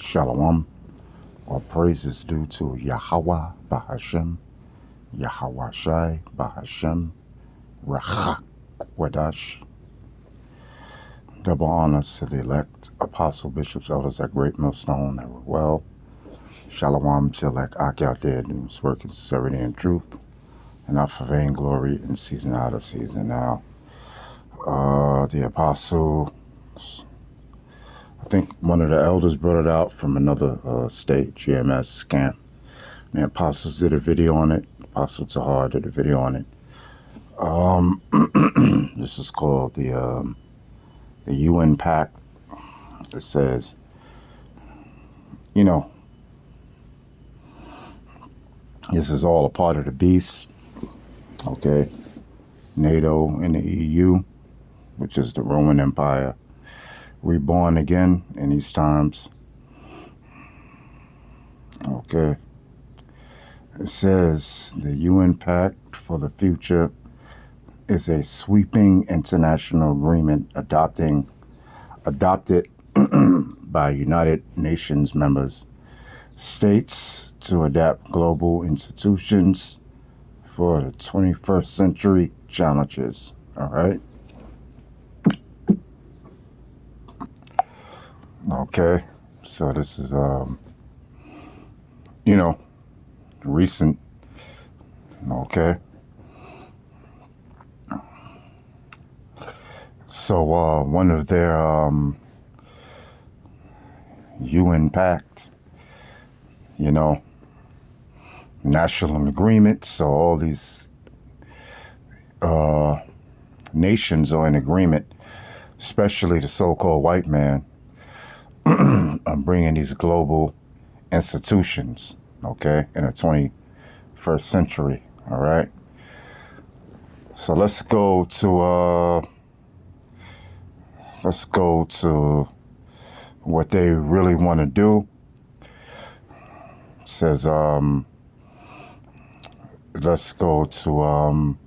Shalom. All praise is due to Yahweh Bahashem, Yahweh Shai Bahashem, Rachak Wadash. Double honors to the elect apostle, bishops, elders at Great Millstone that were well. Shalom to elect Ak out there doing his work in sincerity and truth, and not for vainglory in season out of season now. The apostle, I think one of the elders brought it out from another state, GMS camp. The apostles did a video on it. Apostle Tahar did a video on it. This is called the UN Pact. It says, you know, this is all a part of the beast. Okay. NATO and the EU, which is the Roman Empire, reborn again in these times. Okay. It says the UN Pact for the Future is a sweeping international agreement adopted by United Nations members states to adapt global institutions for the 21st century challenges. All right. Okay. So this is, you know, recent. Okay. So one of their UN Pact, you know, national agreement. So all these nations are in agreement, especially the so-called white man, on bringing these global institutions, okay, in the 21st century. All right. So let's go to what they really want to do. It says, let's go to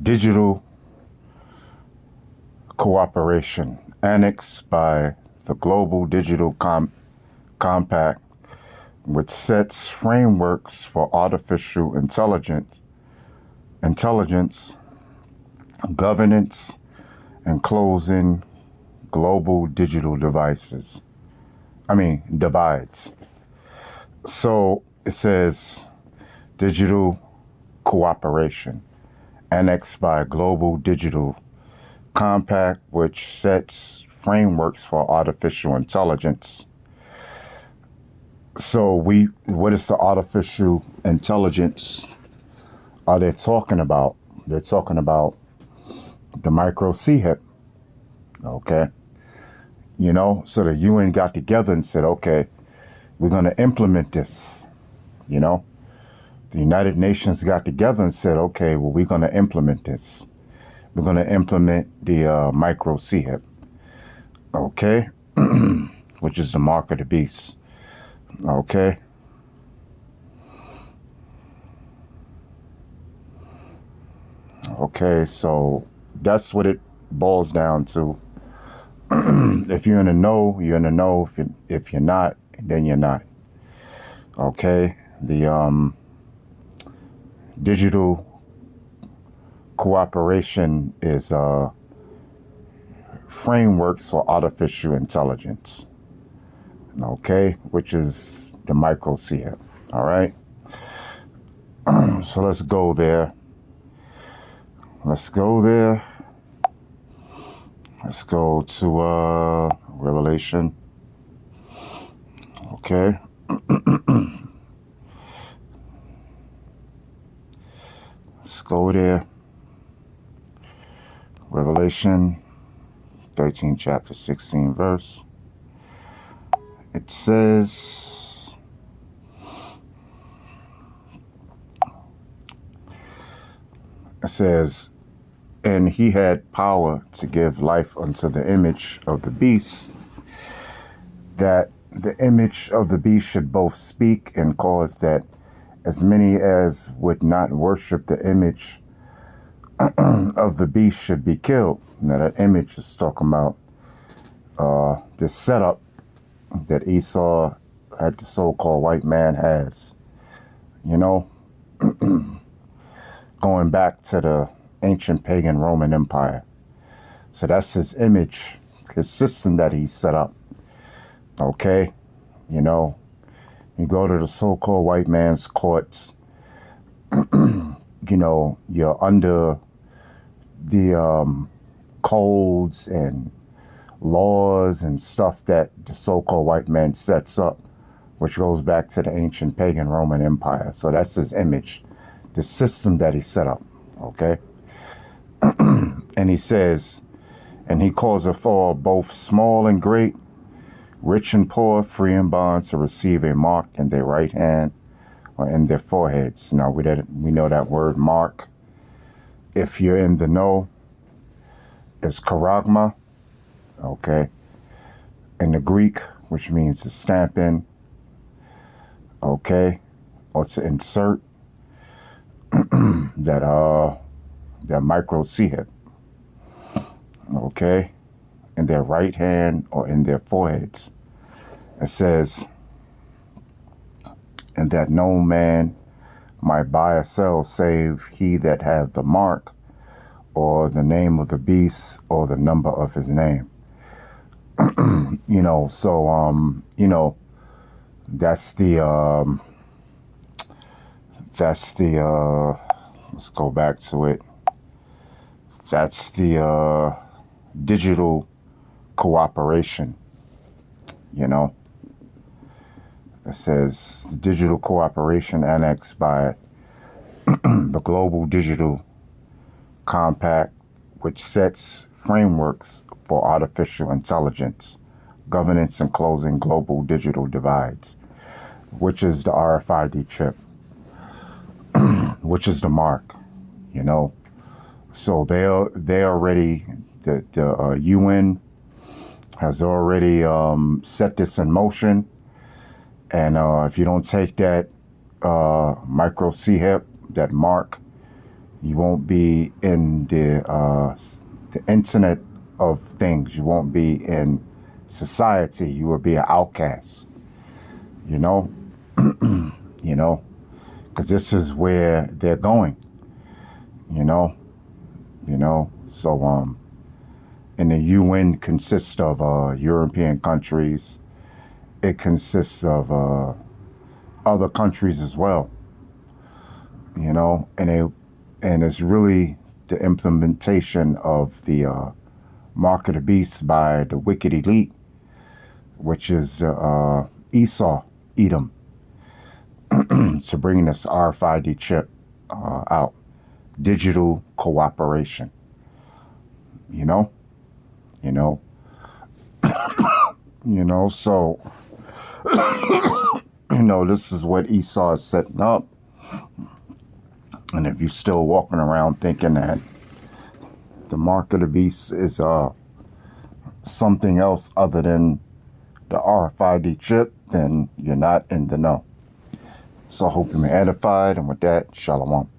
digital cooperation annexed by the Global Digital Compact, which sets frameworks for artificial intelligence, governance, and closing global digital divides. So it says digital cooperation annexed by Global Digital Compact, which sets frameworks for artificial intelligence. So what is the artificial intelligence are they talking about? They're talking about the microchip. Okay. You know, so the UN got together and said, okay, we're going to implement this. You know, the United Nations got together and said, okay, well, we're going to implement this. We're going to implement the microchip. Okay. Which is the mark of the beast. Okay. Okay, so that's what it boils down to. If you're in the know, you're in the know. If you're not, then you're not. Okay, the digital cooperation is frameworks for artificial intelligence. Okay, which is the microchip. All right. So let's go there. Let's go to Revelation. Okay. Let's go there. Revelation 13, chapter 16, verse. It says, and he had power to give life unto the image of the beast, that the image of the beast should both speak and cause that as many as would not worship the image of the beast should be killed. Now that image is talking about this setup that Esau, that the so-called white man has, you know, going back to the ancient pagan Roman Empire. So that's his image, his system that he set up. Okay, you know, you go to the so-called white man's courts, you know, you're under the codes and laws and stuff that the so-called white man sets up, which goes back to the ancient pagan Roman Empire. So that's his image, the system that he set up, okay? And he says, and he calls it for both small and great, rich and poor, free and bond, to receive a mark in their right hand or in their foreheads. Now, we know that word mark, if you're in the know, is charagma, okay? In the Greek, which means to stamp in, okay, or to insert that microchip, okay, in their right hand or in their foreheads. It says, and that no man might buy or sell save he that have the mark or the name of the beast or the number of his name. You know, so you know, that's the let's go back to it. That's the digital cooperation, you know. It says digital cooperation annexed by the Global Digital Compact, which sets frameworks for artificial intelligence, governance, and closing global digital divides, which is the RFID chip, which is the mark, you know. So they already, the UN has already set this in motion. And if you don't take that microchip, that mark, you won't be in the internet of things. You won't be in society. You will be an outcast, you know, you know, because this is where they're going, you know. So and the UN consists of European countries. It consists of other countries as well, you know, and it's really the implementation of the mark of the beast by the wicked elite, which is Esau, Edom, to bring this RFID chip out, digital cooperation, you know, so, you know, this is what Esau is setting up. And if you're still walking around thinking that the mark of the beast is something else other than the RFID chip, then you're not in the know. So I hope you've been edified. And with that, shalom.